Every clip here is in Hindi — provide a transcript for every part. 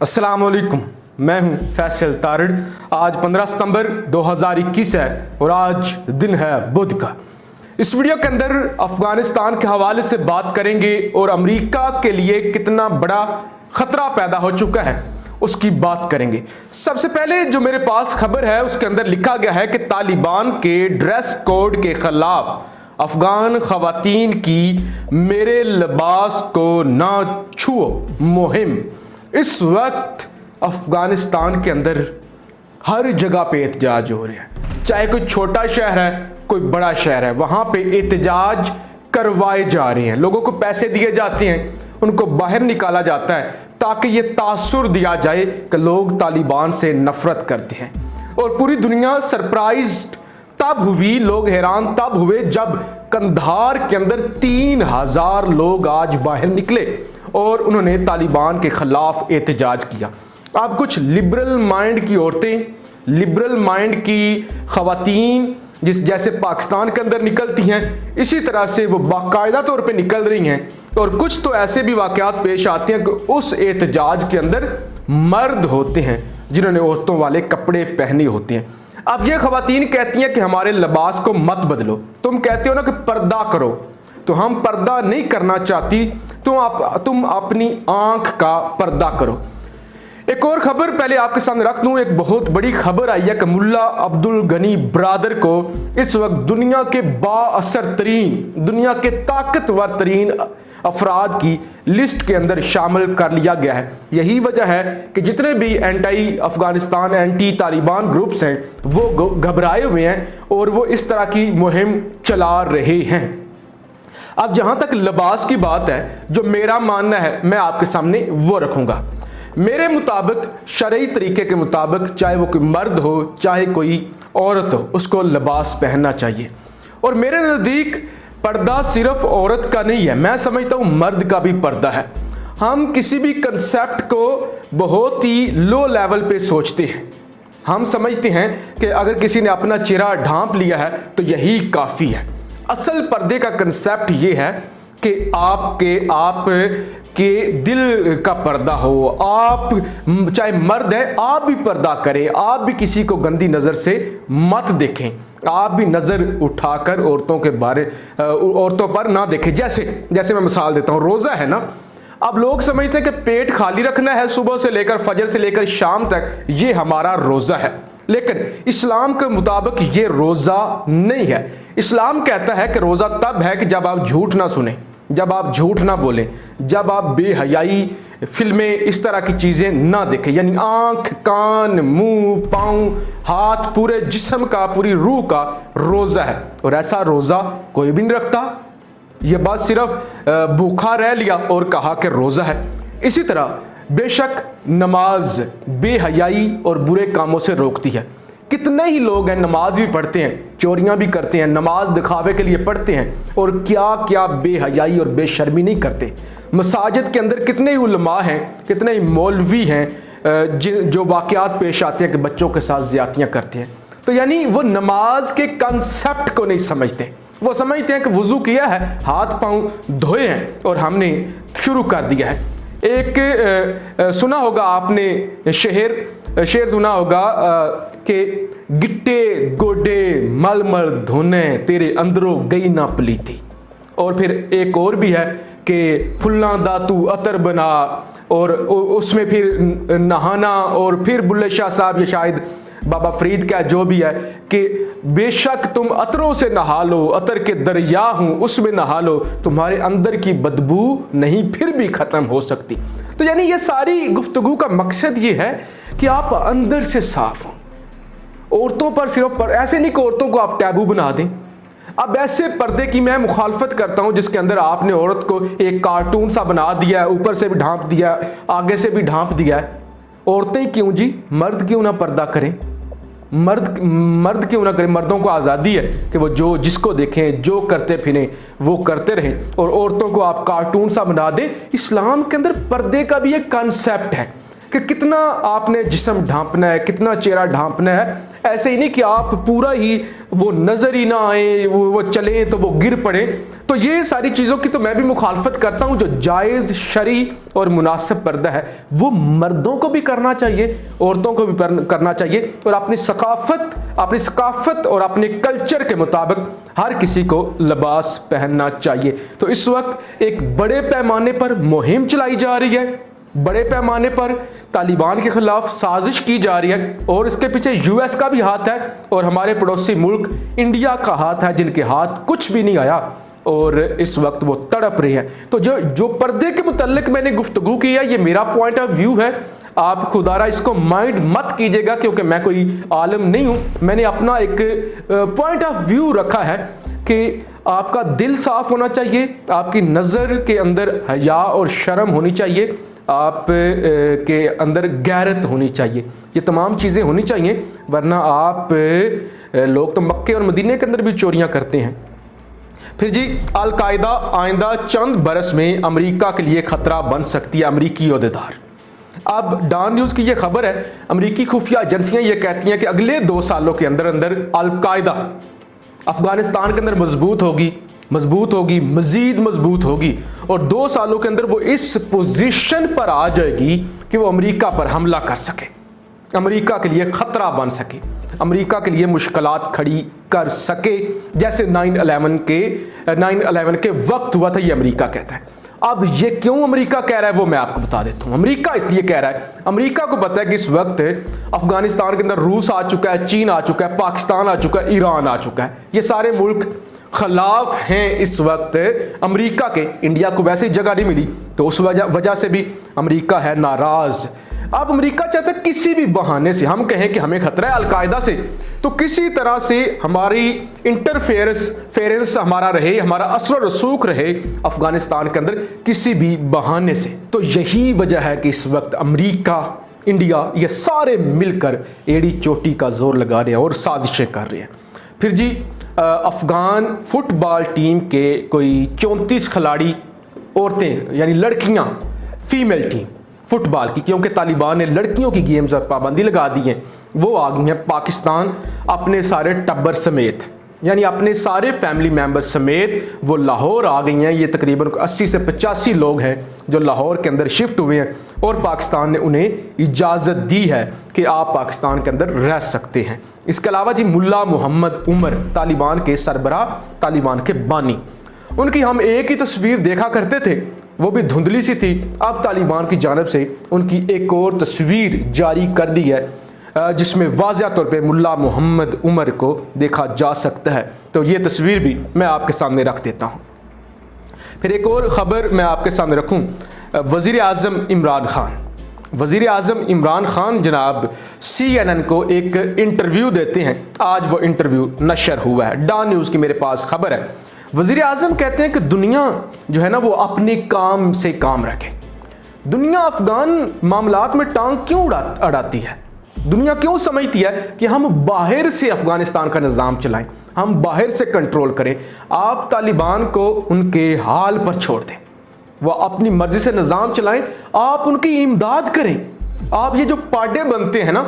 अस्सलाम वालेकुम, मैं हूं फैसल तारिड़। आज 15 सितंबर 2021 है और आज दिन है बुध का। इस वीडियो के अंदर अफगानिस्तान के हवाले से बात करेंगे और अमेरिका के लिए कितना बड़ा खतरा पैदा हो चुका है उसकी बात करेंगे। सबसे पहले जो मेरे पास खबर है उसके अंदर लिखा गया है कि तालिबान के ड्रेस कोड के खिलाफ अफगान खवातीन की मेरे लिबास को ना छुओ मुहिम। इस वक्त अफगानिस्तान के अंदर हर जगह पे एहतजाज हो रहे हैं, चाहे कोई छोटा शहर है कोई बड़ा शहर है, वहां पे एहतजाज करवाए जा रहे हैं। लोगों को पैसे दिए जाते हैं, उनको बाहर निकाला जाता है ताकि ये तासुर दिया जाए कि लोग तालिबान से नफरत करते हैं। और पूरी दुनिया सरप्राइज्ड तब हुई, लोग हैरान तब हुए जब कंधार के अंदर 3000 लोग आज बाहर निकले और उन्होंने तालिबान के खिलाफ एहतजाज किया। अब कुछ लिबरल माइंड की औरतें, लिबरल माइंड की खवातीन जैसे पाकिस्तान के अंदर निकलती हैं, इसी तरह से वो बाकायदा तौर पे निकल रही हैं। और कुछ तो ऐसे भी वाकयात पेश आते हैं कि उस एहतजाज के अंदर मर्द होते हैं जिन्होंने औरतों वाले कपड़े पहने होते हैं। अब ये खवातीन कहती हैं कि हमारे लिबास को मत बदलो, तुम कहते हो ना कि पर्दा करो, तो हम पर्दा नहीं करना चाहती, तुम अपनी आंख का पर्दा करो। एक और खबर पहले आपके सामने रख दूं, एक बहुत बड़ी खबर आई है कि मुल्ला अब्दुल गनी ब्रादर को इस वक्त दुनिया के बाअसर तरीन, दुनिया के ताकतवर तरीन अफराद की लिस्ट के अंदर शामिल कर लिया गया है। यही वजह है कि जितने भी anti Afghanistan, anti Taliban groups हैं वो घबराए हुए हैं और वो इस तरह की मुहिम चला रहे हैं। अब जहां तक लिबास की बात है, जो मेरा मानना है मैं आपके सामने वो रखूंगा। मेरे मुताबिक, शरई तरीके के मुताबिक, चाहे वो कोई मर्द हो चाहे कोई औरत हो, उसको लिबास पहनना चाहिए। और मेरे नज़दीक पर्दा सिर्फ औरत का नहीं है, मैं समझता हूँ मर्द का भी पर्दा है। हम किसी भी कंसेप्ट को बहुत ही लो लेवल पे सोचते हैं। हम समझते हैं कि अगर किसी ने अपना चेहरा ढांप लिया है तो यही काफ़ी है। असल पर्दे का कंसेप्ट ये है कि आप के दिल का पर्दा हो। आप चाहे मर्द है, आप भी पर्दा करें, आप भी किसी को गंदी नज़र से मत देखें, आप भी नज़र उठाकर औरतों पर ना देखें। जैसे मैं मिसाल देता हूँ, रोज़ा है ना, अब लोग समझते हैं कि पेट खाली रखना है सुबह से लेकर फजर से लेकर शाम तक, ये हमारा रोज़ा है। लेकिन इस्लाम के मुताबिक ये रोज़ा नहीं है। इस्लाम कहता है कि रोज़ा तब है कि जब आप झूठ ना सुने, जब आप झूठ ना बोलें, जब आप बेहयाई फिल्में इस तरह की चीज़ें ना देखें, यानी आंख, कान, मुंह, पाँव, हाथ, पूरे जिस्म का, पूरी रूह का रोज़ा है। और ऐसा रोज़ा कोई भी नहीं रखता, ये बात सिर्फ भूखा रह लिया और कहा कि रोज़ा है। इसी तरह बेशक नमाज बेहयाई और बुरे कामों से रोकती है। कितने ही लोग हैं नमाज भी पढ़ते हैं, चोरियां भी करते हैं, नमाज दिखावे के लिए पढ़ते हैं और क्या क्या बेहयाई और बेशर्मी नहीं करते। मसाजिद के अंदर कितने ही उलमा हैं, कितने ही मौलवी हैं जो वाकयात पेश आते हैं कि बच्चों के साथ ज़्यादतियाँ करते हैं। तो यानी वो नमाज के कंसेप्ट को नहीं समझते। वो समझते हैं कि वुज़ू किया है, हाथ पाँव धोए हैं और हमने शुरू कर दिया है। एक सुना होगा आपने शेर सुना होगा कि गिट्टे गोडे मल मल धोने तेरे अंदरों गई ना पलीती। और फिर एक और भी है कि फुल्ला दातू अतर बना, और उसमें फिर नहाना। और फिर बुल्ले शाह साहब, ये शायद बाबा फरीद का जो भी है, कि बेशक तुम अतरों से नहा लो, अतर के दरिया हूं उसमें नहा लो, तुम्हारे अंदर की बदबू नहीं फिर भी ख़त्म हो सकती। तो यानी ये सारी गुफ्तगू का मकसद ये है कि आप अंदर से साफ हों। औरतों पर सिर्फ ऐसे नहीं कि औरतों को आप टैबू बना दें। अब ऐसे पर्दे की मैं मुखालफत करता हूं जिसके अंदर आपने औरत को एक कार्टून सा बना दिया है, ऊपर से भी ढांप दिया है, आगे से भी ढांप दिया है। औरतें क्यों जी, मर्द क्यों ना पर्दा करें? मर्द क्यों ना करें? मर्दों को आज़ादी है कि वो जिसको देखें, जो करते फिरें वो करते रहें, और औरतों को आप कार्टून सा बना दें। इस्लाम के अंदर पर्दे का भी एक कंसेप्ट है कि कितना आपने जिस्म ढांपना है, कितना चेहरा ढांपना है। ऐसे ही नहीं कि आप पूरा ही वो नज़र ही ना आए, वो चलें तो वो गिर पड़े। तो ये सारी चीज़ों की तो मैं भी मुखालफत करता हूँ। जो जायज़ शरई और मुनासिब पर्दा है वो मर्दों को भी करना चाहिए, औरतों को भी करना चाहिए, और अपनी सकाफत और अपने कल्चर के मुताबिक हर किसी को लिबास पहनना चाहिए। तो इस वक्त एक बड़े पैमाने पर मुहिम चलाई जा रही है, बड़े पैमाने पर तालिबान के खिलाफ साजिश की जा रही है, और इसके पीछे यूएस का भी हाथ है और हमारे पड़ोसी मुल्क इंडिया का हाथ है, जिनके हाथ कुछ भी नहीं आया और इस वक्त वो तड़प रहे हैं। तो जो पर्दे के मुतल्लिक मैंने गुफ्तगू की है, ये मेरा पॉइंट ऑफ व्यू है। आप खुदारा इसको माइंड मत कीजिएगा, क्योंकि मैं कोई आलिम नहीं हूं। मैंने अपना एक पॉइंट ऑफ व्यू रखा है कि आपका दिल साफ होना चाहिए, आपकी नज़र के अंदर हया और शर्म होनी चाहिए, आप के अंदर गैरत होनी चाहिए। ये तमाम चीज़ें होनी चाहिए, वरना आप लोग तो मक्के और मदीने के अंदर भी चोरियां करते हैं। फिर जी, अल-कायदा आइंदा चंद बरस में अमेरिका के लिए खतरा बन सकती है, अमेरिकी ओहदेदार। अब डॉन न्यूज़ की ये खबर है, अमेरिकी खुफिया एजेंसियां ये कहती हैं कि अगले 2 सालों के अंदर अंदर अल-कायदा अफगानिस्तान के अंदर मजबूत होगी, मजीद मजबूत होगी, और 2 सालों के अंदर वो इस पोजीशन पर आ जाएगी कि वो अमेरिका पर हमला कर सके, अमेरिका के लिए खतरा बन सके, अमेरिका के लिए मुश्किलात खड़ी कर सके, जैसे 9/11 के वक्त हुआ था। ये अमेरिका कहता है। अब ये क्यों अमेरिका कह रहा है वो मैं आपको बता देता हूं। अमेरिका इसलिए कह रहा है, अमेरिका को पता है कि इस वक्त अफगानिस्तान के अंदर रूस आ चुका है, चीन आ चुका है, पाकिस्तान आ चुका है, ईरान आ चुका है। ये सारे मुल्क खिलाफ हैं इस वक्त अमेरिका के। इंडिया को वैसे ही जगह नहीं मिली, तो उस वजह से भी अमेरिका है नाराज। अब अमेरिका चाहता है किसी भी बहाने से, हम कहें कि हमें खतरा है अलकायदा से, तो किसी तरह से हमारी इंटरफेरेंस हमारा रहे, हमारा असर रसूख रहे अफगानिस्तान के अंदर किसी भी बहाने से। तो यही वजह है कि इस वक्त अमेरिका, इंडिया, ये सारे मिलकर एड़ी चोटी का जोर लगा रहे हैं और साजिशें कर रहे हैं। फिर जी, अफगान फुटबॉल टीम के कोई 34 खिलाड़ी औरतें यानी लड़कियां, फीमेल टीम फुटबॉल की, क्योंकि तालिबान ने लड़कियों की गेम्स पर पाबंदी लगा दी है, वो आ गई हैं पाकिस्तान अपने सारे टब्बर समेत, यानी अपने सारे फैमिली मेम्बर समेत वो लाहौर आ गई हैं। ये तकरीबन 80 से 85 लोग हैं जो लाहौर के अंदर शिफ्ट हुए हैं, और पाकिस्तान ने उन्हें इजाज़त दी है कि आप पाकिस्तान के अंदर रह सकते हैं। इसके अलावा जी, मुल्ला मोहम्मद उमर, तालिबान के सरबराह, तालिबान के बानी, उनकी हम एक ही तस्वीर देखा करते थे, वो भी धुंधली सी थी। अब तालिबान की जानिब से उनकी एक और तस्वीर जारी कर दी है, जिसमें वाज़िह तौर पे मुल्ला मोहम्मद उमर को देखा जा सकता है। तो ये तस्वीर भी मैं आपके सामने रख देता हूँ। फिर एक और ख़बर मैं आपके सामने रखूँ, वज़ीर आज़म इमरान ख़ान जनाब CNN को एक इंटरव्यू देते हैं। आज वो इंटरव्यू नशर हुआ है, डॉन न्यूज़ की मेरे पास खबर है। वज़ीर आज़म कहते हैं कि दुनिया जो है ना वो अपने काम से काम रखे। दुनिया अफगान मामलात में टांग क्यों अड़ाती है? दुनिया क्यों समझती है कि हम बाहर से अफगानिस्तान का निज़ाम चलाएं, हम बाहर से कंट्रोल करें? आप तालिबान को उनके हाल पर छोड़ दें, वो अपनी मर्जी से निज़ाम चलाएं, आप उनकी इमदाद करें। आप ये जो पार्टे बनते हैं ना,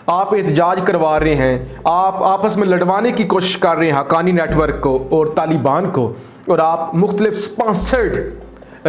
आप एहतजाज करवा रहे हैं, आप आपस में लड़वाने की कोशिश कर रहे हैं हक्कानी नेटवर्क को और तालिबान को, और आप मुख्तलिफ स्पॉन्सर्ड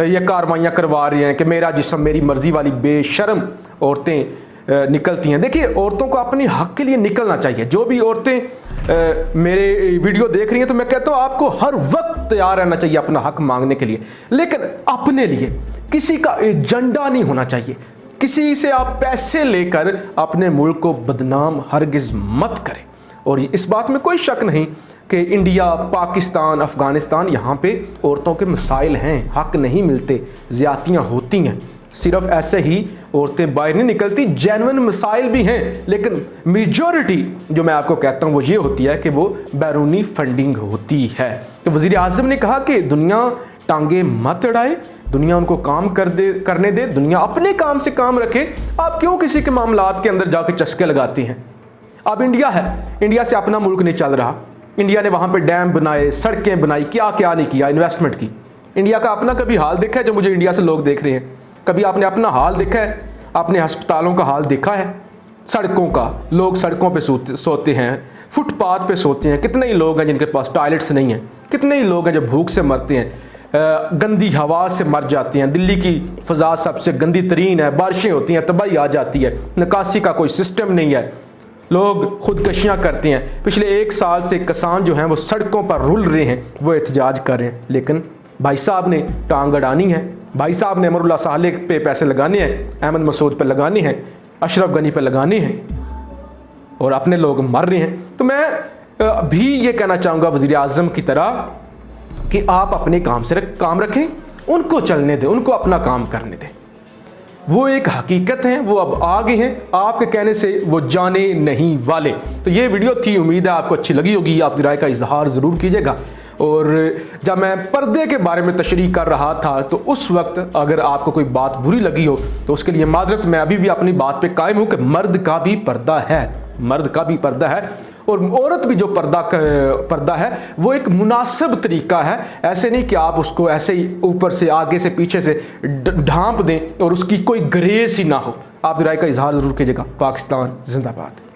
ये कार्रवाइयाँ करवा रहे हैं कि मेरा जिस्म मेरी मर्जी वाली बेशर्म औरतें निकलती हैं। देखिए, औरतों को अपने हक के लिए निकलना चाहिए। जो भी औरतें मेरे वीडियो देख रही हैं, तो मैं कहता हूँ आपको हर वक्त तैयार रहना चाहिए अपना हक मांगने के लिए, लेकिन अपने लिए। किसी का एजेंडा नहीं होना चाहिए। किसी से आप पैसे लेकर अपने मुल्क को बदनाम हरगिज़ मत करें। और इस बात में कोई शक नहीं कि इंडिया, पाकिस्तान, अफ़गानिस्तान, यहाँ पे औरतों के मसाइल हैं, हक नहीं मिलते, ज़्यादतियाँ होती हैं। सिर्फ ऐसे ही औरतें बाहर नहीं निकलती, जेन्युइन मसाइल भी हैं, लेकिन मेजॉरिटी जो मैं आपको कहता हूँ वो ये होती है कि वो बैरूनी फंडिंग होती है। तो वज़ीर आज़म ने कहा कि दुनिया टांगे मत अड़ाए, दुनिया उनको काम करने दे, दुनिया अपने काम से काम रखे। आप क्यों किसी के मामलात के अंदर जाकर चस्के लगाती हैं? अब इंडिया है, इंडिया से अपना मुल्क नहीं चल रहा। इंडिया ने वहाँ पे डैम बनाए, सड़कें बनाई, क्या क्या नहीं किया, इन्वेस्टमेंट की। इंडिया का अपना कभी हाल देखा है? जो मुझे इंडिया से लोग देख रहे हैं, कभी आपने अपना हाल देखा है? आपने अस्पतालों का हाल देखा है? सड़कों का, लोग सड़कों पे सोते हैं, फुटपाथ पे सोते हैं। कितने ही लोग हैं जिनके पास टॉयलेट्स नहीं हैं, कितने ही लोग हैं जो भूख से मरते हैं, गंदी हवा से मर जाते हैं। दिल्ली की फ़ज़ा सबसे गंदी तरीन है, बारिशें होती हैं, तबाही आ जाती है, निकासी का कोई सिस्टम नहीं है, लोग खुदकशियाँ करते हैं। पिछले 1 साल से किसान जो हैं वो सड़कों पर रुल रहे हैं, वो एहतजाज कर रहे हैं। लेकिन भाई साहब ने टांग अड़ानी है, भाई साहब ने अमरुल्लाह साले पे पैसे लगाने हैं, अहमद मसूद पे लगाने हैं, अशरफ गनी पे लगाने हैं और अपने लोग मर रहे हैं। तो मैं भी ये कहना चाहूँगा वज़ीर आज़म की तरह कि आप अपने काम से काम रखें, उनको चलने दें, उनको अपना काम करने दें। वो एक हकीकत है, वो अब आ गए हैं, आपके कहने से वो जाने नहीं वाले। तो ये वीडियो थी, उम्मीद है आपको अच्छी लगी होगी, आपकी राय का इजहार ज़रूर कीजिएगा। और जब मैं पर्दे के बारे में तशरीह कर रहा था तो उस वक्त अगर आपको कोई बात बुरी लगी हो तो उसके लिए माजरत। मैं अभी भी अपनी बात पे कायम हूँ कि मर्द का भी पर्दा है, मर्द का भी पर्दा है, और औरत भी जो पर्दा है वो एक मुनासिब तरीका है। ऐसे नहीं कि आप उसको ऐसे ही ऊपर से, आगे से, पीछे से ढांप दें और उसकी कोई ग्रेस ही ना हो। आप राय का इजहार ज़रूर कीजिएगा। पाकिस्तान जिंदाबाद।